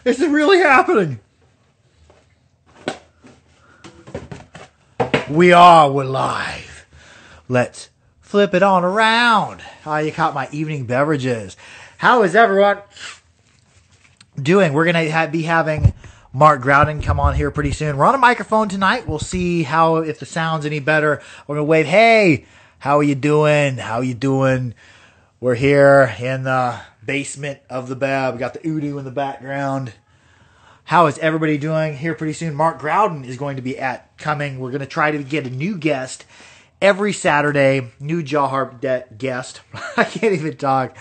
Is it really happening? We're live. Let's flip it on around. You caught my evening beverages. How is everyone doing? We're going to be having Mark Growden come on here pretty soon. We're on a microphone tonight. We'll see if the sound's any better. We're going to wave, hey, how are you doing? How you doing? We're here in the basement of the Bev. We got the Udo in the background. How is everybody doing? Here pretty soon. Mark Growden is going to be coming. We're going to try to get a new guest every Saturday. New Harp guest. I can't even talk.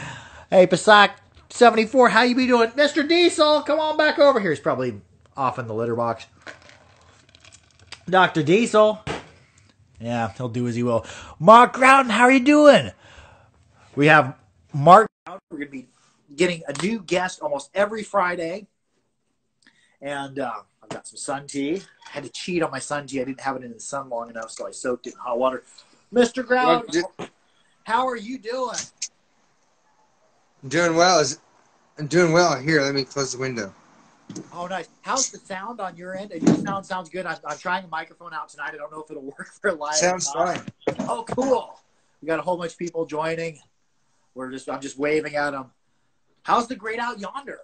Hey, Pasak 74, how you be doing? Mr. Diesel, come on back over here. He's probably off in the litter box. Dr. Diesel. Yeah, he'll do as he will. Mark Growden, how are you doing? We have Mark Growden. We're going to be getting a new guest almost every Friday. And I've got some sun tea. I had to cheat on my sun tea. I didn't have it in the sun long enough, so I soaked it in hot water. Mr. Growden, how are you doing? I'm doing well. I'm doing well. Here, let me close the window. Oh, nice. How's the sound on your end? Your sound sounds good. I'm trying a microphone out tonight. I don't know if it'll work for live. Sounds fine. Oh, cool. We got a whole bunch of people joining. I'm just waving at them. How's the grade out yonder?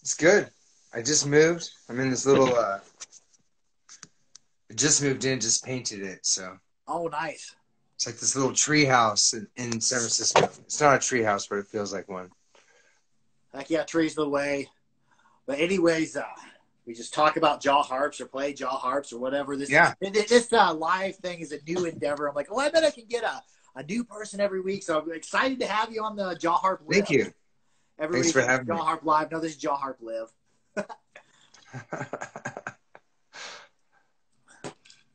It's good. I just moved. I'm in this little, I just moved in, just painted it, so. Oh, nice. It's like this little tree house in San Francisco. It's not a tree house, but it feels like one. Heck yeah, trees the way. But anyways, we just talk about jaw harps or play jaw harps or whatever. This live thing is a new endeavor. I'm like, I bet I can get a new person every week. So I'm excited to have you on the Jaw Harp Live. Thank you. Everybody, thanks for having me. Jaw Harp Live. No, this is Jaw Harp Live.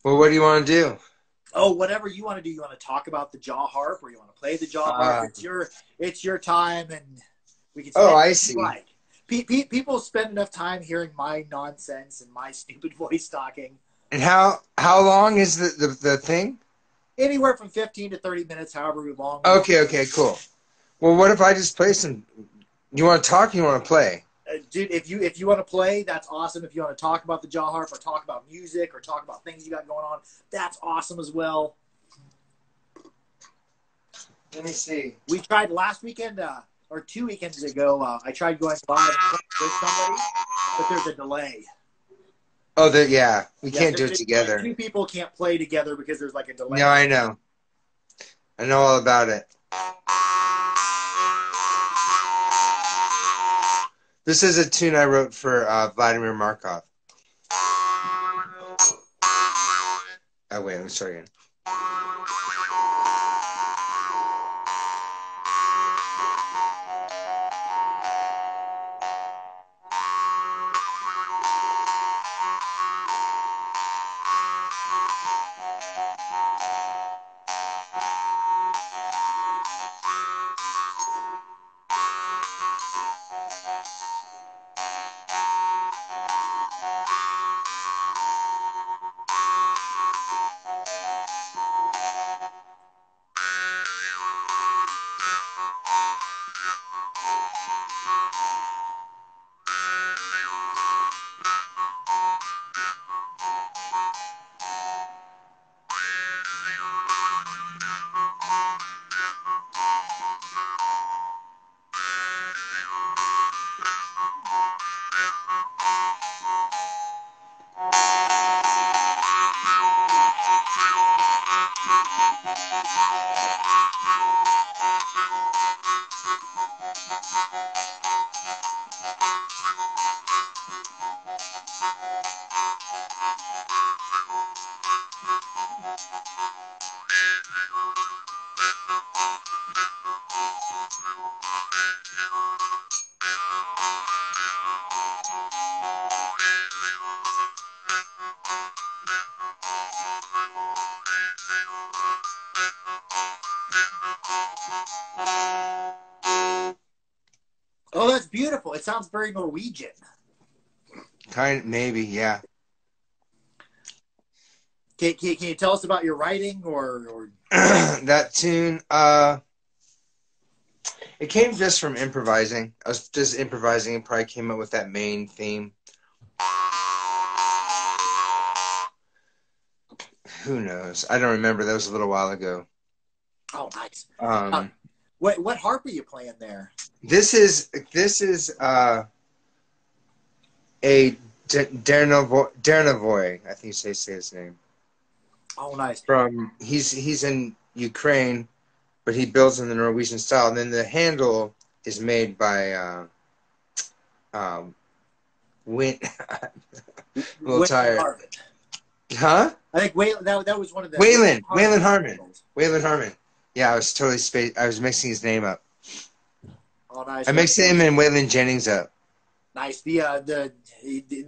Well, what do you want to do? Oh, whatever you want to do. You want to talk about the jaw harp, or you want to play the jaw harp? It's your time, and we can. I see. Like people spend enough time hearing my nonsense and my stupid voice talking. And how long is the thing? Anywhere from 15 to 30 minutes, however long. Okay, cool. Well, what if I just play some? You want to talk? Or you want to play? Dude, if you want to play, that's awesome. If you want to talk about the jaw harp or talk about music or talk about things you got going on, that's awesome as well. Let me see. We tried last weekend, or 2 weekends ago. I tried going live with somebody, but there's a delay. Oh, we can't do it together. Two people can't play together because there's like a delay. No, I know. I know all about it. This is a tune I wrote for Vladimir Markov. Oh, wait, let me start again. Oh, that's beautiful. It sounds very Norwegian. Maybe, yeah. Can you tell us about your writing or that tune? It came just from improvising. I was just improvising and probably came up with that main theme. Who knows? I don't remember. That was a little while ago. Oh, nice. Um, What harp are you playing there? this is a Dernivoy. I think you say his name. Oh, nice. He's in Ukraine, but he builds in the Norwegian style. And then the handle is made by Win. A little tired. Huh? I think that was one of the Waylon Harmon. Waylon Harmon. Yeah, I was totally I was mixing his name up. Oh, nice. I mixed him and Waylon Jennings up. Nice. The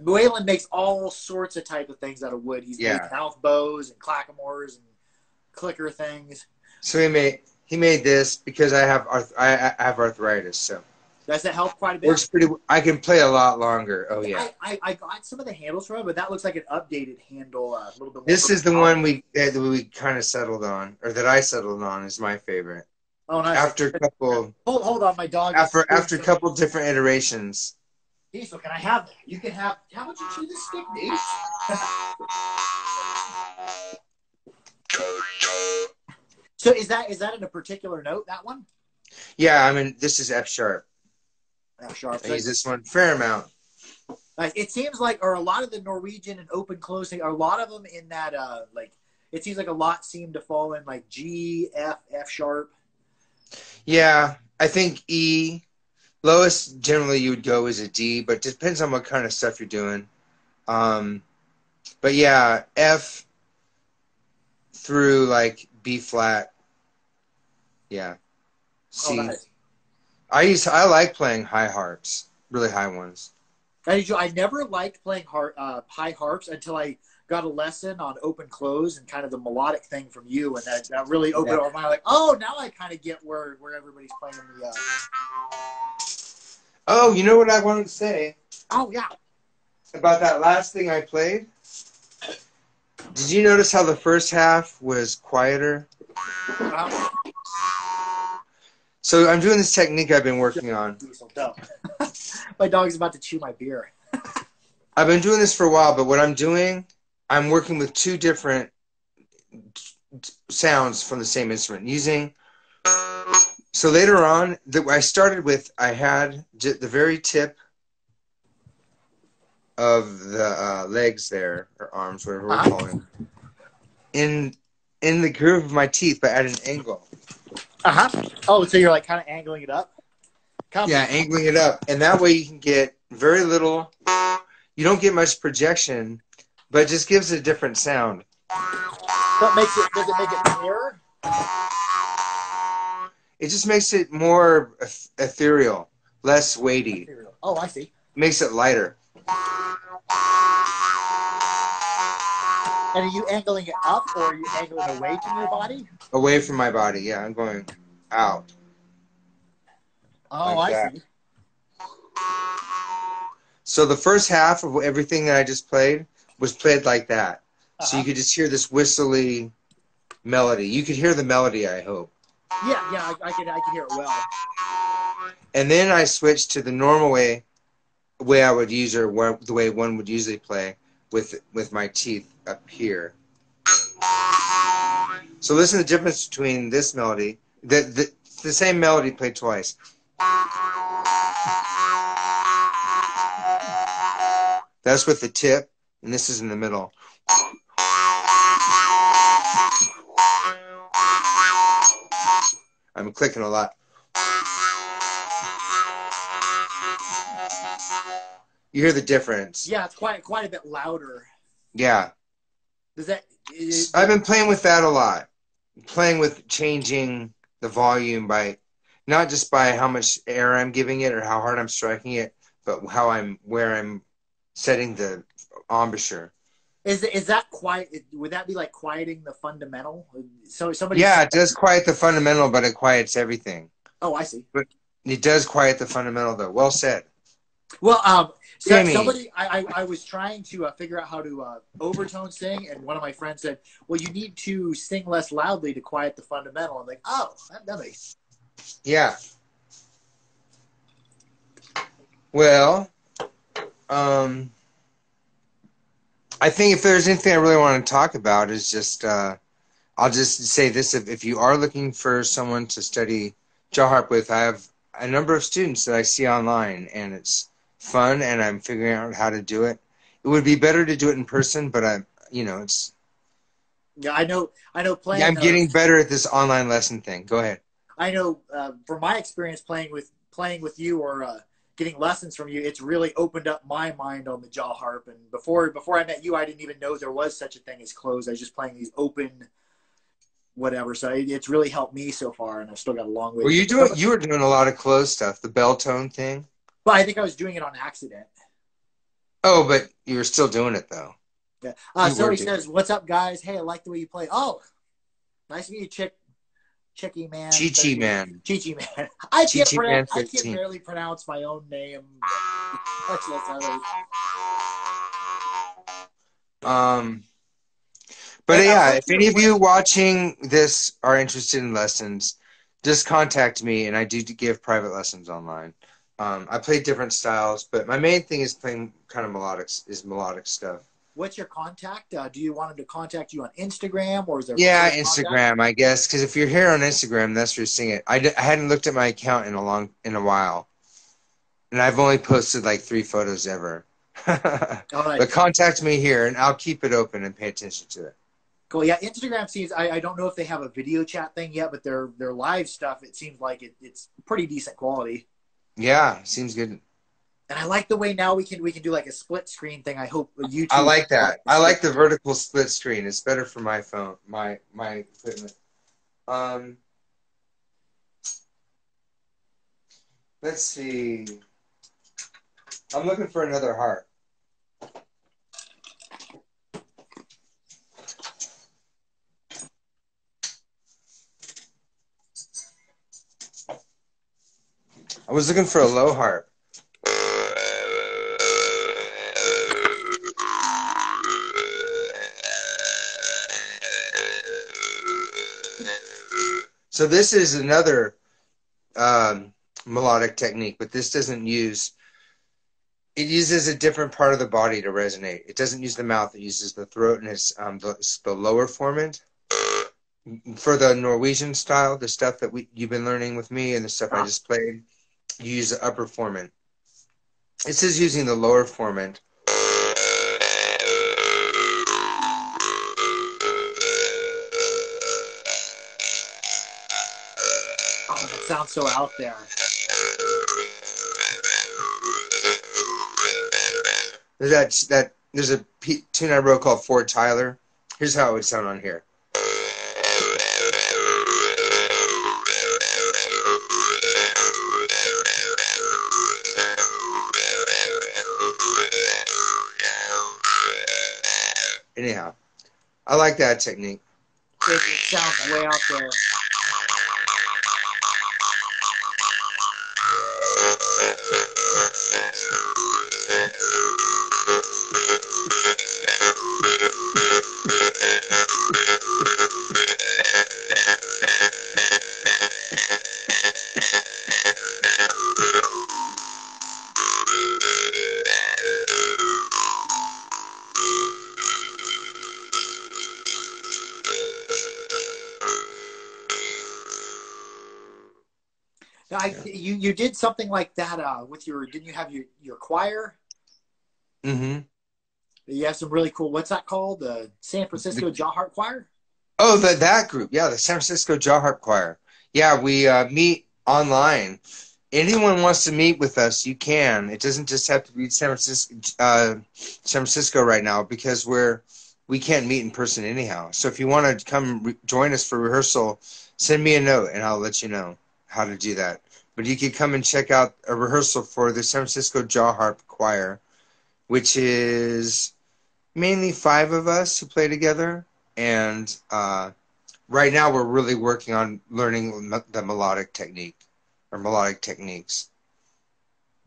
Waylon makes all sorts of type of things out of wood. He's made mouth bows and clackamores and clicker things. So he made this because I have arthritis. So does that help quite a bit? Works pretty. I can play a lot longer. Oh yeah. I got some of the handles from it, but that looks like an updated handle. A little bit more. This is the one we kind of settled on, or that I settled on, is my favorite. Oh, nice. After a couple. Hold on, my dog. After a couple different iterations. Diesel, can I have that? You can have. How about you chew this stick, dude? So is that in a particular note? That one? Yeah, I mean this is F sharp. F sharp. I use this one fair amount. It seems like, or a lot of the Norwegian and open closing, are a lot of them in that like. It seems like a lot seem to fall in like G, F sharp. Yeah, I think E. Lowest generally you would go is a D, but it depends on what kind of stuff you're doing. But yeah, F through like B flat. Yeah. C. Oh, nice. I like playing high harps, really high ones. I never liked playing high harps until I got a lesson on open close and kind of the melodic thing from you, and that really opened up my mind. Like, oh, now I kind of get where everybody's playing the. Oh, you know what I wanted to say? Oh yeah. About that last thing I played. Did you notice how the first half was quieter? So I'm doing this technique I've been working on. My dog's about to chew my beer. I've been doing this for a while, but what I'm doing, I'm working with two different sounds from the same instrument. So later on, I started with, I had the very tip of the legs there, or arms, whatever we're calling them, in the groove of my teeth, but at an angle. Oh, so you're like kind of angling it up? Yeah, angling it up. And that way you can get very little, you don't get much projection, but it just gives it a different sound. Does it make it clearer? It just makes it more ethereal, less weighty. Oh, I see. Makes it lighter. And are you angling it up, or are you angling away from your body? Away from my body, yeah. I'm going out. Oh, like I see. So the first half of everything that I just played was played like that. So you could just hear this whistly melody. You could hear the melody, I hope. Yeah, I can hear it well. And then I switched to the normal way I would use, or the way one would usually play with my teeth up here. So listen to the difference between this melody, the same melody played twice. That's with the tip, and this is in the middle. I'm clicking a lot. You hear the difference. Yeah, it's quite a bit louder. Yeah. I've been playing with that a lot. Playing with changing the volume by, not just by how much air I'm giving it or how hard I'm striking it, but where I'm setting the embouchure. Is that quiet? Would that be like quieting the fundamental? So somebody. Yeah, it does quiet the fundamental, but it quiets everything. Oh, I see. But it does quiet the fundamental, though. Well said. Well, somebody, I was trying to figure out how to overtone sing, and one of my friends said, "Well, you need to sing less loudly to quiet the fundamental." I'm like, "Oh, that makes." Yeah. Well, I think if there's anything I really want to talk about is just I'll just say this: if you are looking for someone to study jaw harp with, I have a number of students that I see online, and it's fun, and I'm figuring out how to do it. It would be better to do it in person, but it's. Yeah, I know. I know. Yeah, Playing. I'm getting better at this online lesson thing. Go ahead. I know from my experience playing with you or getting lessons from you, it's really opened up my mind on the jaw harp. And before I met you, I didn't even know there was such a thing as closed. I was just playing these open whatever. So it's really helped me so far, and I've still got a long way. You were doing a lot of closed stuff, the bell tone thing. But I think I was doing it on accident. Oh, but you were still doing it though. Yeah. So he says, "What's up, guys? Hey, I like the way you play. Oh, nice to meet you, Chicky man. Chi-Chi man. Chi-Chi man. I can barely pronounce my own name. Much less others. But yeah, if any of you watching this are interested in lessons, just contact me, and I do give private lessons online. I play different styles, but my main thing is playing kind of melodic stuff. What's your contact? Do you want him to contact you on Instagram, or is there? Yeah, Instagram, I guess, because if you're here on Instagram, that's where you're seeing it. I hadn't looked at my account in a while, and I've only posted like 3 photos ever. All right. But contact me here, and I'll keep it open and pay attention to it. Cool. Yeah, Instagram seems. I don't know if they have a video chat thing yet, but their live stuff, it seems like it's pretty decent quality. Yeah, seems good. And I like the way now we can do like a split screen thing. I hope YouTube. I like that. I like the vertical split screen. It's better for my phone, my equipment. Let's see. I'm looking for another harp. I was looking for a low harp. So this is another melodic technique, but this doesn't use. It uses a different part of the body to resonate. It doesn't use the mouth. It uses the throat, and it's the lower formant. For the Norwegian style, the stuff that you've been learning with me, and the stuff I just played, you use the upper formant. This is using the lower formant. Oh, that sounds so out there. There's a tune I wrote called Fort Tyler. Here's how it would sound on here. Anyhow, I like that technique. It sounds way out there. You did something like that with didn't you have your choir? Mm-hmm. You have some really cool, what's that called? The San Francisco Jaw Harp Choir? Oh, that group. Yeah, the San Francisco Jaw Harp Choir. Yeah, we meet online. Anyone wants to meet with us, you can. It doesn't just have to be San Francisco right now, because we can't meet in person anyhow. So if you want to come join us for rehearsal, send me a note, and I'll let you know how to do that. But you could come and check out a rehearsal for the San Francisco Jaw Harp Choir, which is mainly 5 of us who play together. And right now we're really working on learning the melodic technique, or melodic techniques.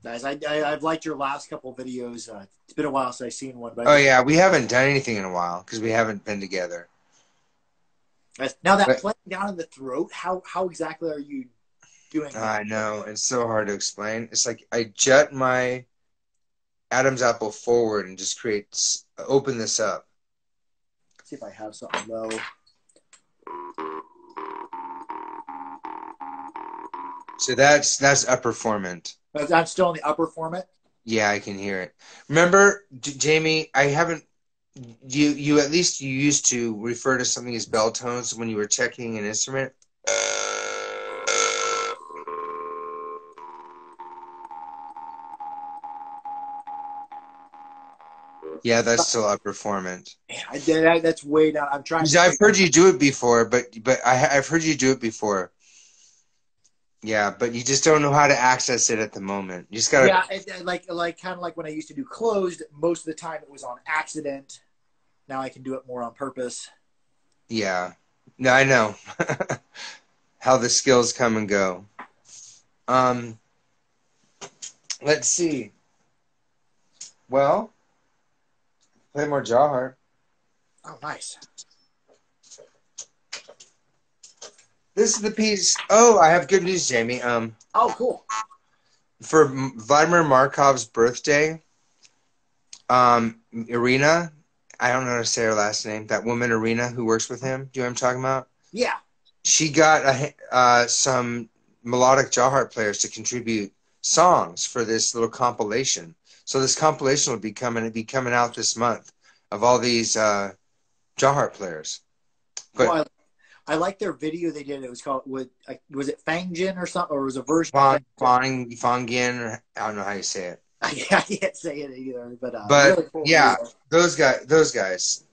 Nice. I've liked your last couple of videos. It's been a while since I've seen one. But yeah, we haven't done anything in a while because we haven't been together. Now that playing down in the throat, how exactly are you doing. I know. It's so hard to explain. It's like I jut my Adam's apple forward and just open this up. Let's see if I have something low. So that's upper formant. I'm still in the upper formant. Yeah, I can hear it. Remember, Jamie, I haven't. You at least you used to refer to something as bell tones when you were checking an instrument. Yeah, that's still upper formant. Man, that's way down. I'm trying. I've heard you do it before, but I've heard you do it before. Yeah, but you just don't know how to access it at the moment. You just gotta. Yeah, like kind of like when I used to do closed. Most of the time, it was on accident. Now I can do it more on purpose. Yeah, no, I know how the skills come and go. Let's see. Well, play more jaw harp. Oh, nice. This is the piece. Oh, I have good news, Jamie. Oh, cool. For Vladimir Markov's birthday, Irina, I don't know how to say her last name. That woman, Irina, who works with him. Do you know what I'm talking about? Yeah. She got some melodic jaw harp players to contribute songs for this little compilation. So this compilation will be coming out this month of all these jaw harp players. But well, I like their video they did. It was called was it Fangjin or something, or was it a version Fangin, or I don't know how you say it. I can't say it either, but really cool video. those guys.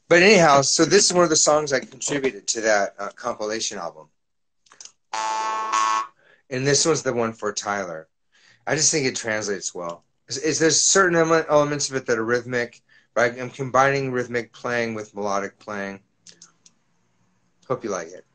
But anyhow, so this is one of the songs I contributed to that compilation album, and this one's the one for Tyler. I just think it translates well. There's certain elements of it that are rhythmic, but I'm combining rhythmic playing with melodic playing. Hope you like it.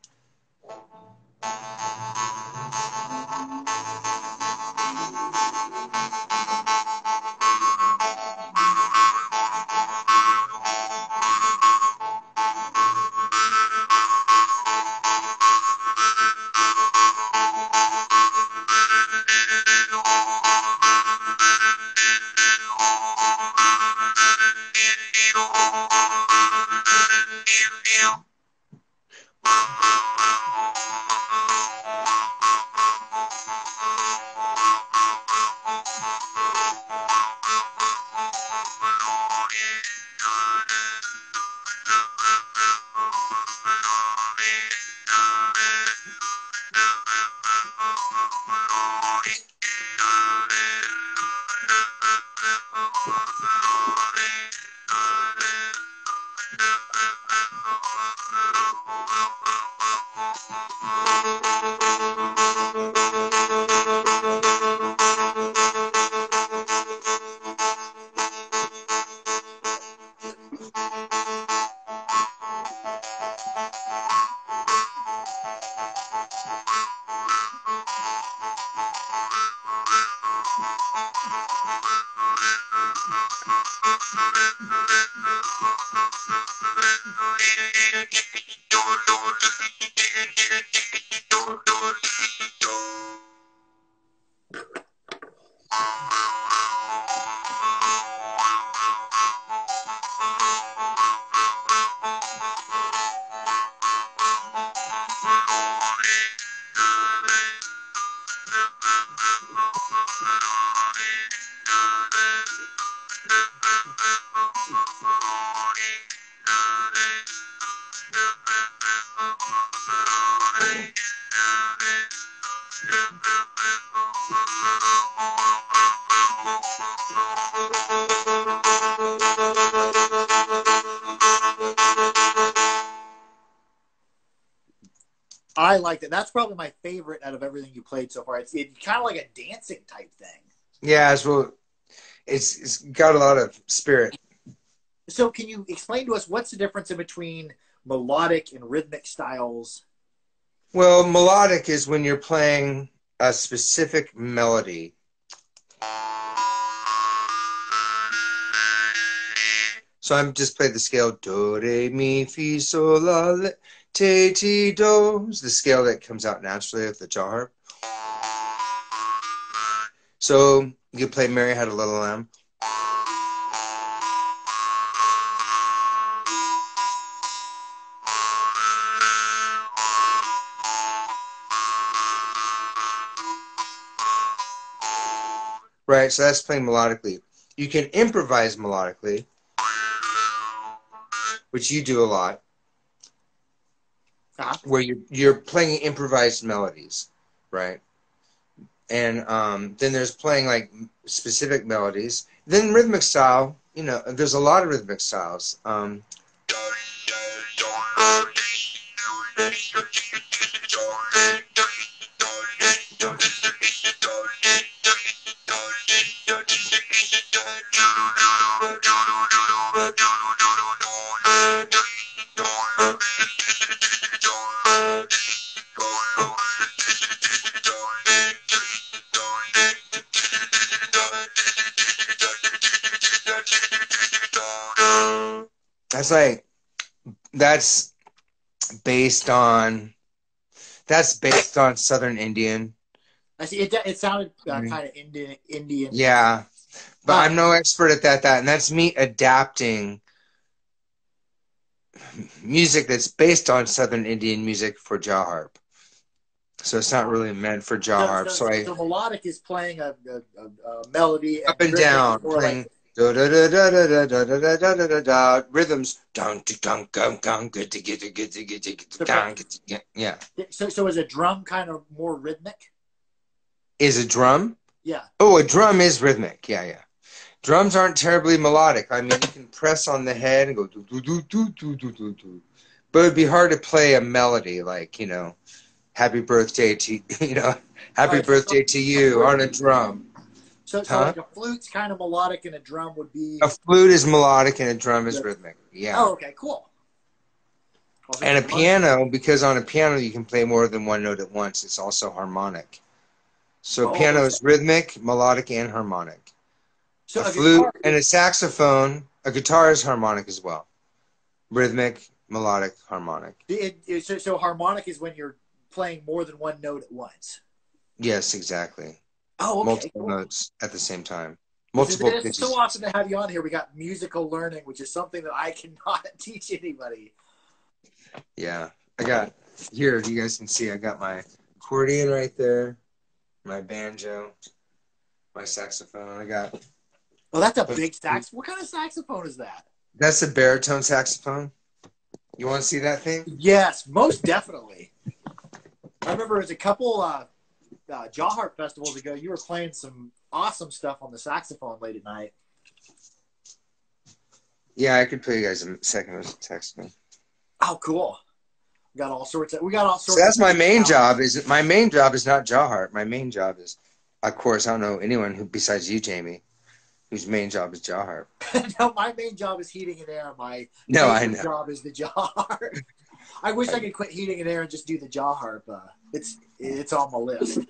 I like that. That's probably my favorite out of everything you played so far. It's kind of like a dancing type thing. Yeah, it's got a lot of spirit. So can you explain to us what's the difference in between melodic and rhythmic styles? Well, melodic is when you're playing a specific melody. So I'm just playing the scale do, re, mi, fi, sol, la, te, ti, do. It's the scale that comes out naturally with the jaw harp. So you play Mary Had a Little Lamb. Right, so that's playing melodically. You can improvise melodically, which you do a lot, where you're playing improvised melodies, right? And then there's playing like specific melodies. Then rhythmic style, you know, there's a lot of rhythmic styles. That's based on Southern Indian. I see. It sounded kind of Indian. Yeah, but I'm no expert at that. And that's me adapting music that's based on Southern Indian music for jaw harp. So it's not really meant for jaw harp. So melodic is playing a melody up and down, playing da da da da da da da da da da da rhythms. Yeah. So is a drum kind of more rhythmic? Is a drum? Yeah. Oh, a drum is rhythmic. Yeah, yeah. Drums aren't terribly melodic. I mean, you can press on the head and go do do do do do do do do, but it'd be hard to play a melody like, you know, "Happy Birthday to," you know, "Happy Birthday to You" on a drum. So like a flute's kind of melodic and a drum would be. A flute is melodic and a drum is rhythmic. Yeah. Oh, okay, cool. And a piano, because on a piano you can play more than one note at once. It's also harmonic. So piano is rhythmic, melodic, and harmonic. So a flute and a saxophone, a guitar is harmonic as well. Rhythmic, melodic, harmonic. So harmonic is when you're playing more than one note at once. Yes, exactly. Oh, okay. Multiple notes at the same time. Multiple pitches. It's so awesome to have you on here. We got musical learning, which is something that I cannot teach anybody. Yeah. I got, here, you guys can see, I got my accordion right there, my banjo, my saxophone. I got... Oh, that's a big sax. What kind of saxophone is that? That's a baritone saxophone. You want to see that thing? Yes, most definitely. I remember it was a couple jaw harp festivals ago. You were playing some awesome stuff on the saxophone late at night. Yeah, I could play you guys a second saxophone. Oh, cool. We got all sorts. So that's my main job. My main job is not jaw harp. My main job is, of course, I don't know anyone who besides you, Jamie, whose main job is jaw harp. No, my main job is heating and air. My main job is the jaw harp. I wish I could quit heating and air and just do the jaw harp. It's on my list.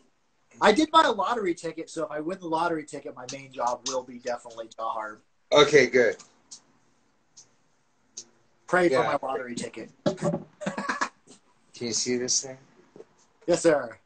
I did buy a lottery ticket, so if I win the lottery ticket, my main job will be definitely jaw harp. Okay, good. Pray for my lottery ticket. Can you see this thing? Yes, sir.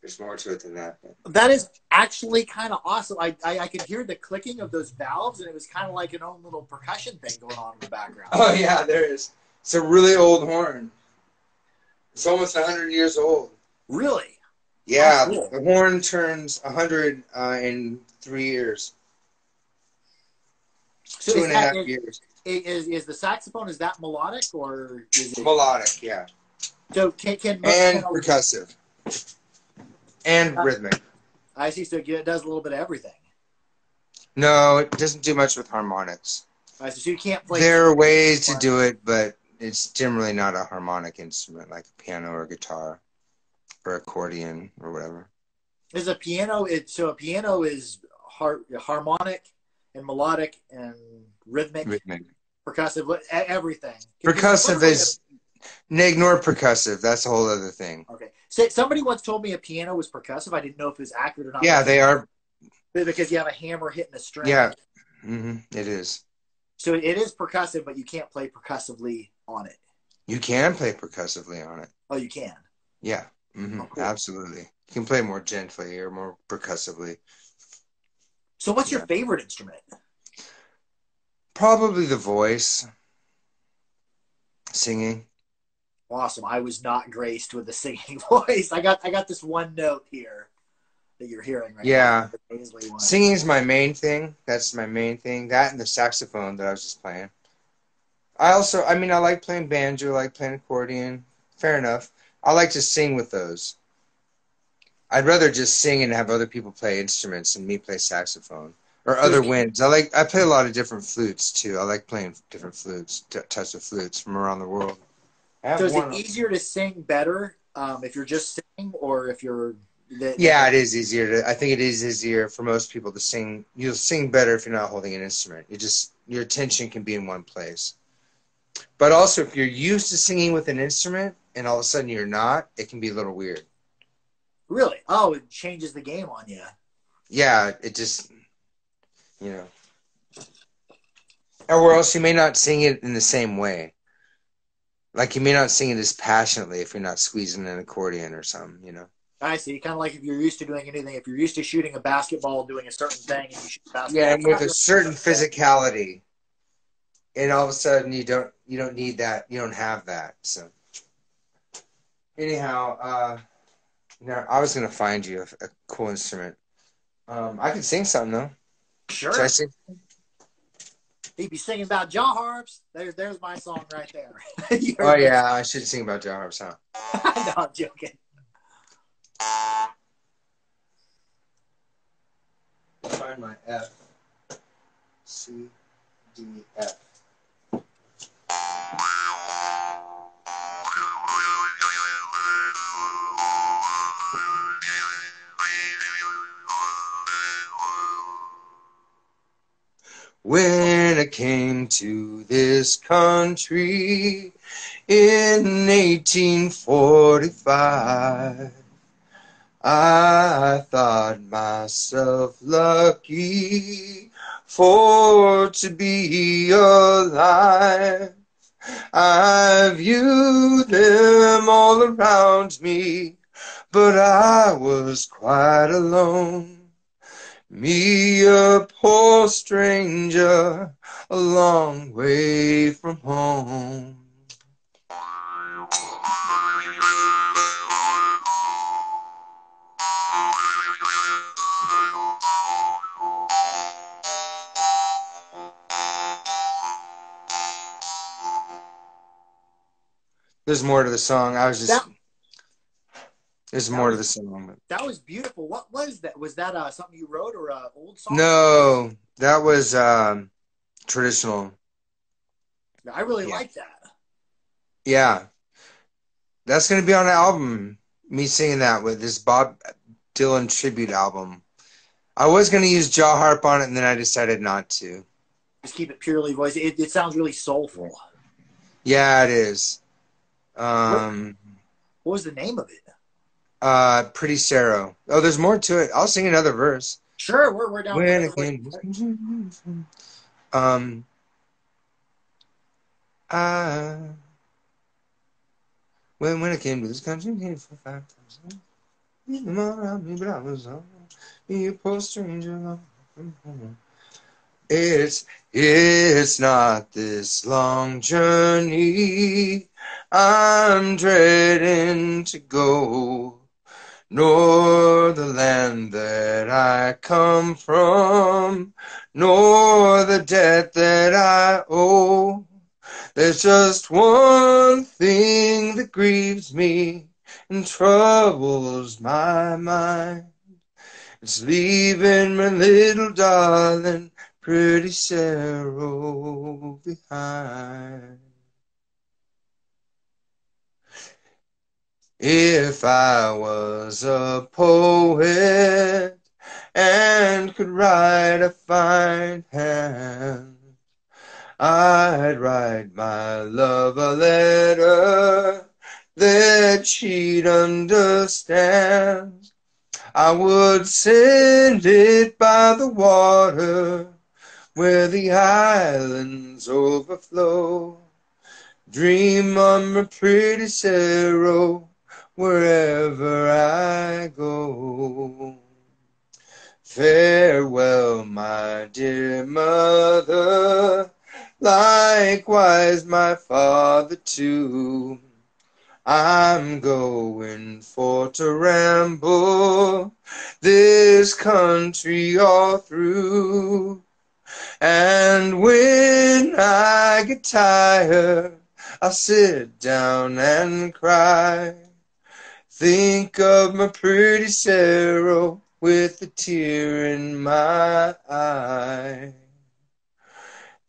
There's more to it than that. That is actually kind of awesome. I could hear the clicking of those valves, and it was kind of like an own little percussion thing going on in the background. Oh, yeah, there is. It's a really old horn. It's almost 100 years old. Really? Oh, Yeah, cool. the horn turns 100 in 3 years. So Two is and a that half years. is the saxophone, is that melodic or is it Melodic, yeah. so And percussive. And uh, rhythmic. I see, so it does a little bit of everything. No, it doesn't do much with harmonics. I see, so you can't play There are ways to do it, but it's generally not a harmonic instrument like a piano or guitar or accordion or whatever. is a piano so a piano is harmonic and melodic and rhythmic, Rhythmic. percussive, everything. Percussive is ignore percussive. That's a whole other thing. Okay. So somebody once told me a piano was percussive. I didn't know if it was accurate or not. Yeah, they are. Because you have a hammer hitting a string. Yeah, it is. So it is percussive, but you can't play percussively on it. You can play percussively on it. Oh, you can? Yeah, oh, cool. Absolutely. You can play more gently or more percussively. So what's your favorite instrument? Probably the voice. Singing. Awesome. I was not graced with the singing voice. I got this one note here that you're hearing right now. Yeah. Singing is my main thing. That's my main thing. That and the saxophone that I was just playing. I like playing banjo, I like playing accordion. Fair enough. I like to sing with those. I'd rather just sing and have other people play instruments and me play saxophone. Or other winds. I play a lot of different flutes too. I like playing different flutes, types of flutes from around the world. So is it easier to sing better if you're just singing, or if you're... Yeah, it is easier. I think it is easier for most people to sing. You'll sing better if you're not holding an instrument. Your attention can be in one place. But also, if you're used to singing with an instrument and all of a sudden you're not, it can be a little weird. Really? Oh, it changes the game on you. Yeah, it just, or else you may not sing it in the same way. Like you may not sing it as passionately if you're not squeezing an accordion or something, I see. Kind of like if you're used to doing anything, if you're used to shooting a basketball, doing a certain thing, and you shoot a basketball. Yeah, and with a certain physicality, and all of a sudden you don't need that, you don't have that. So, anyhow, now I was gonna find you a cool instrument. I could sing something though. Sure. Should I sing? He'd be singing about jaw harps. There's my song right there. Oh yeah, I should sing about jaw harps, huh? No, I'm joking. Find my F. C, D, F. When I came to this country in 1845, I thought myself lucky for to be alive. I viewed them all around me, but I was quite alone. Me, a poor stranger, a long way from home. There's more to the song. There's more to the song. That was beautiful. What was that? Was that something you wrote or an old song? No, that was traditional. I really like that. Yeah. That's going to be on the album, me singing that with this Bob Dylan tribute album. I was going to use jaw harp on it, and then I decided not to. Just keep it purely voice. It sounds really soulful. Yeah, it is. What was the name of it? Pretty Sarah. Oh, there's more to it. I'll sing another verse. Sure, we're down there. When I came to this country, came for 5 times. Them all around me, but I was on me, a poor stranger. It's not this long journey I'm dreading to go, nor the land that I come from, nor the debt that I owe. There's just one thing that grieves me and troubles my mind. It's leaving my little darling, pretty Sarah, behind. If I was a poet and could write a fine hand, I'd write my love a letter that she'd understand. I would send it by the water where the islands overflow. Dream on my pretty Sarah wherever I go. Farewell, my dear mother, likewise my father too. I'm going for to ramble this country all through. And when I get tired, I'll sit down and cry. Think of my pretty Sarah with a tear in my eye.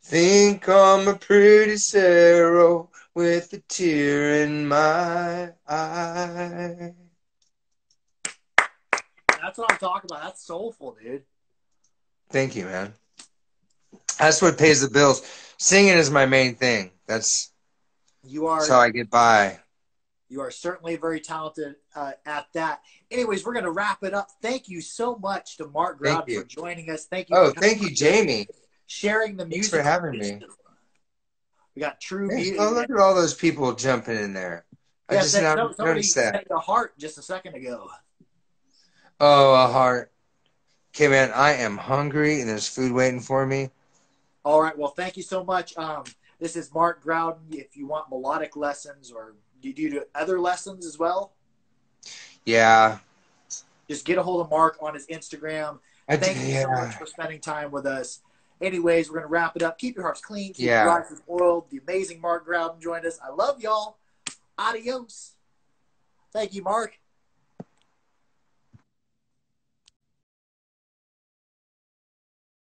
Think of my pretty Sarah with a tear in my eye. That's what I'm talking about. That's soulful, dude. Thank you, man. That's what pays the bills. Singing is my main thing. That's how I get by. You are certainly very talented at that. Anyways, we're going to wrap it up. Thank you so much to Mark Growden for joining us. Thank you. Thank you, Jamie. Sharing the music. Thanks for having me. We got true music. Oh, look at all those people jumping in there. I just noticed that. Sent a heart just a second ago. Oh, a heart. Okay, man, I am hungry and there's food waiting for me. All right. Well, thank you so much. This is Mark Growden. If you want melodic lessons or do you do other lessons as well? Yeah. Just get a hold of Mark on his Instagram. Thank you so much for spending time with us. Anyways, we're going to wrap it up. Keep your harps clean. Keep your rifles oiled. The amazing Mark Growden joined us. I love y'all. Adios. Thank you, Mark.